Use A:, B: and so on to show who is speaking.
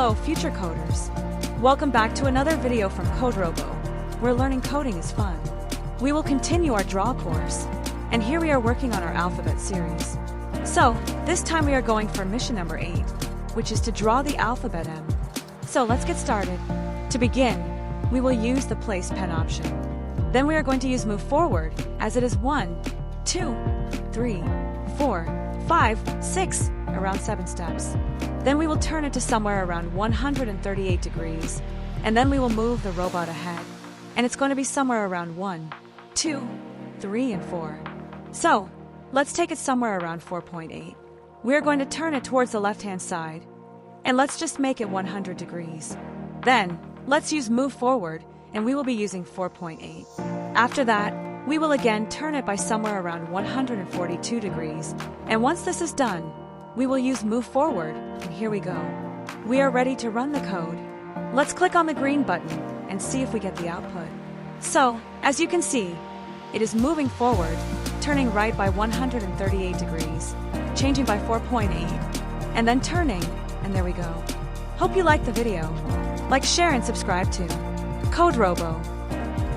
A: Hello, future coders. Welcome back to another video from CodeRobo, where learning coding is fun. We will continue our draw course, and here we are working on our alphabet series. So, this time we are going for mission number 8, which is to draw the alphabet M. So let's get started. To begin, we will use the place pen option. Then we are going to use move forward, as it is 1, 2, 3, 4, 5, 6, around 7 steps. Then we will turn it to somewhere around 138 degrees, and then we will move the robot ahead, and it's going to be somewhere around 1, 2, 3, and 4. So, let's take it somewhere around 4.8. We are going to turn it towards the left-hand side, and let's just make it 100 degrees. Then, let's use move forward, and we will be using 4.8. After that, we will again turn it by somewhere around 142 degrees, and once this is done, we will use move forward, and here we go. We are ready to run the code. Let's click on the green button and see if we get the output. So, as you can see, it is moving forward, turning right by 138 degrees, changing by 4.8, and then turning, and there we go. Hope you liked the video. Like, share, and subscribe to CodeRobo.